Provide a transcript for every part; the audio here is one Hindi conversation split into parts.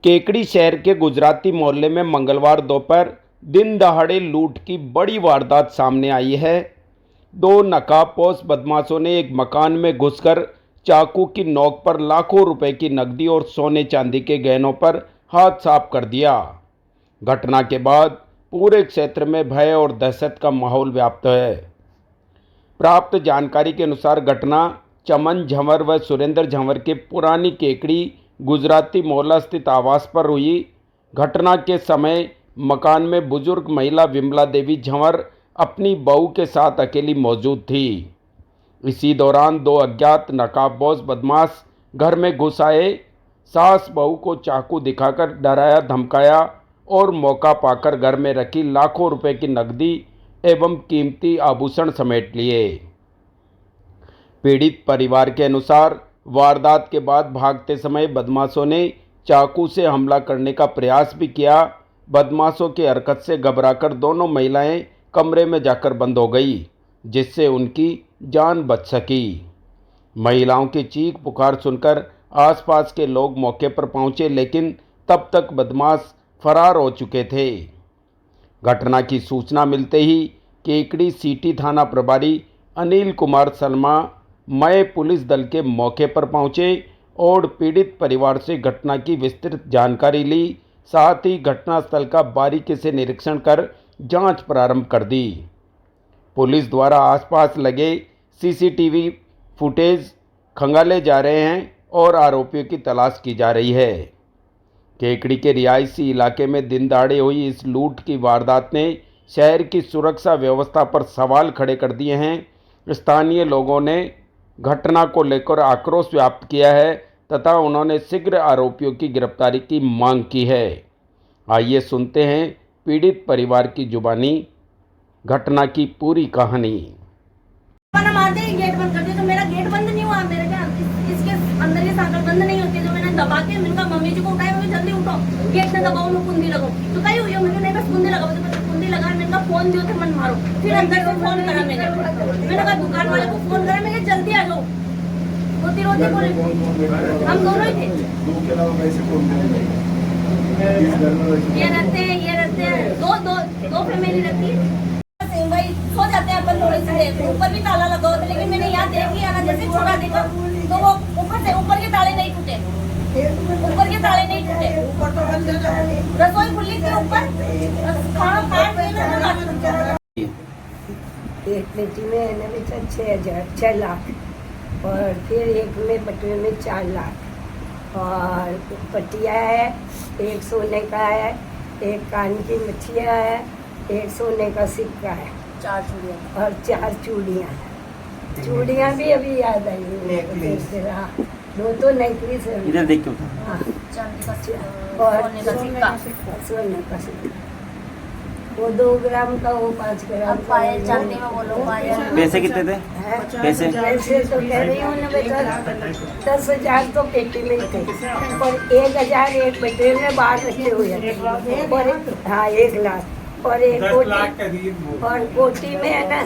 केकड़ी शहर के गुजराती मोहल्ले में मंगलवार दोपहर दिन दहाड़े लूट की बड़ी वारदात सामने आई है। दो नकाबपोश बदमाशों ने एक मकान में घुसकर चाकू की नोक पर लाखों रुपए की नकदी और सोने चांदी के गहनों पर हाथ साफ कर दिया। घटना के बाद पूरे क्षेत्र में भय और दहशत का माहौल व्याप्त है। प्राप्त जानकारी के अनुसार घटना चमन झंवर व सुरेंद्र झंवर के पुरानी केकड़ी गुजराती मोहल्ला स्थित आवास पर हुई। घटना के समय मकान में बुजुर्ग महिला विमला देवी झंवर अपनी बहू के साथ अकेली मौजूद थी। इसी दौरान दो अज्ञात नकाबपोश बदमाश घर में घुस आए, सास बहू को चाकू दिखाकर डराया धमकाया और मौका पाकर घर में रखी लाखों रुपए की नकदी एवं कीमती आभूषण समेट लिए। पीड़ित परिवार के अनुसार वारदात के बाद भागते समय बदमाशों ने चाकू से हमला करने का प्रयास भी किया। बदमाशों की हरकत से घबराकर दोनों महिलाएं कमरे में जाकर बंद हो गई, जिससे उनकी जान बच सकी। महिलाओं की चीख पुकार सुनकर आसपास के लोग मौके पर पहुंचे, लेकिन तब तक बदमाश फरार हो चुके थे। घटना की सूचना मिलते ही केकड़ी सिटी थाना प्रभारी अनिल कुमार सलमा मय पुलिस दल के मौके पर पहुंचे और पीड़ित परिवार से घटना की विस्तृत जानकारी ली। साथ ही घटनास्थल का बारीकी से निरीक्षण कर जांच प्रारंभ कर दी। पुलिस द्वारा आसपास लगे सीसीटीवी फुटेज खंगाले जा रहे हैं और आरोपियों की तलाश की जा रही है। केकड़ी के रिहायशी इलाके में दिन दहाड़े हुई इस लूट की वारदात ने शहर की सुरक्षा व्यवस्था पर सवाल खड़े कर दिए हैं। स्थानीय लोगों ने घटना को लेकर आक्रोश व्यक्त किया है तथा उन्होंने शीघ्र आरोपियों की गिरफ्तारी की मांग की है। आइए सुनते हैं पीड़ित परिवार की जुबानी घटना की पूरी कहानी। मारते ही गेट बंद कर दिया, तो मेरा गेट बंद नहीं हुआ, मेरे क्या इसके अंदर की साकर बंद नहीं होती, जो मैंने दबा के मैंने कहा मम्मी जी को उठाया, मम्मी जल्दी उठो, गेट से दबाओ, मैं कुंडी लगाओ, तो कहीं हुई मुझे नहीं, बस कुंडी लगाओ, तो कुंडी लगा, मैंने कहा फोन दियो थे मन मारो, फिर अंदर से फोन करा मैंने कहा दुकान वाले को फोन करा, मैं जल्दी आ जाओ, रोती रोती बोले हम दोनों ही थे। ये रहते हैं दो फैमिली रहती है भाई, सो जाते हैं अपन थोड़ी सी देर, ऊपर भी ताला लगा होता है, लेकिन मैंने यहाँ देख लिया ना, जैसे छोड़ा देखा तो वो ऊपर के ताले नहीं टूटे, रसोई खुली थी, ऊपर खाना खाया। एक बेटी में है ना बेटा 6 लाख और फिर एक में बटुए में 4 लाख और पटिया है, एक सोने का है, एक कान की मछलियाँ है, एक सोने का सिक्का है, 4 चूड़ियाँ और 4 चूड़ियाँ हैं। चूड़ियाँ भी अभी याद आई हैं, 2 तो नेकलेस है इधर देख के हाँ, चांदी का और सोने का सिक्का, सोने का सिक्का, वो 2 ग्राम का, वो 5 ग्राम का। पायल चांदी में वो लोग पायल। पैसे कितने थे? पैसे तो कह रही हूँ ना बेटा, 10,000 तो पेटी में ही थे और 1,000 एक बेटे में बाहर रखे हुए थे और हाँ 1 लाख और एक कोटी में है ना।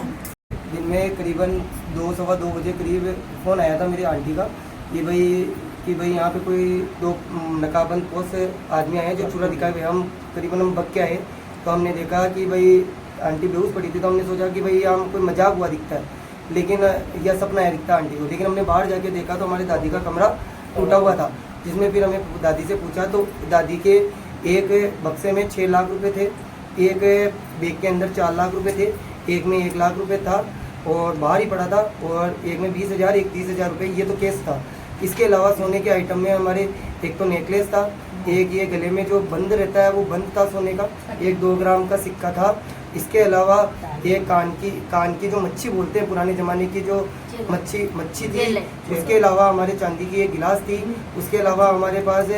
दिन में करीबन 2-2:15 बजे करीब फ़ोन आया था मेरी आंटी का कि भाई यहाँ पे कोई 2 नकाबंद पोस्ट आदमी आए हैं जो चूड़ा दिखाए हुए। हम बग के आए तो हमने देखा कि भाई आंटी बेहोश पड़ी थी, तो हमने सोचा कि भाई यहाँ कोई मजाक हुआ दिखता है, लेकिन यह सपना है दिखता आंटी को। लेकिन हमने बाहर जाके देखा तो हमारी दादी का कमरा टूटा हुआ था, जिसमें फिर हमें दादी से पूछा तो दादी के एक बक्से में 6 लाख रुपए थे, एक बैग के अंदर 4 लाख रुपए थे, एक में 1 लाख रुपए था और बाहर ही पड़ा था, और एक में 20,000 एक 30,000 रुपये, ये तो केस था। इसके अलावा सोने के आइटम में हमारे एक तो नेकलेस था, एक ये गले में जो बंद रहता है वो बंद था सोने का, एक 2 ग्राम का सिक्का था। इसके अलावा एक कान की जो मच्छी बोलते हैं पुराने ज़माने की जो मच्छी थी। उसके अलावा हमारे चांदी की एक गिलास थी। उसके अलावा हमारे पास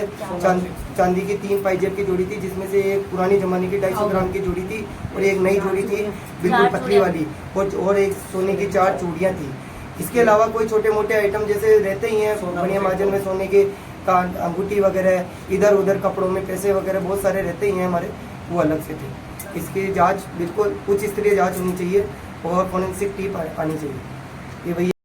चांदी की 3 पाइजेब की जोड़ी थी, जिसमें से एक पुरानी ज़माने की 250 ग्राम की जोड़ी थी और एक नई जोड़ी थी बिल्कुल पतली वाली, और एक सोने की 4 चूड़ियाँ थी। इसके अलावा कोई छोटे मोटे आइटम जैसे रहते ही हैं बढ़िया महाजन में, सोने के कान अंगूठी वगैरह, इधर उधर कपड़ों में पैसे वगैरह बहुत सारे रहते ही हैं हमारे, वो अलग से थे। इसकी जांच बिल्कुल उच्च स्तरीय जांच होनी चाहिए और फोरेंसिक टीम आनी चाहिए। ये भैया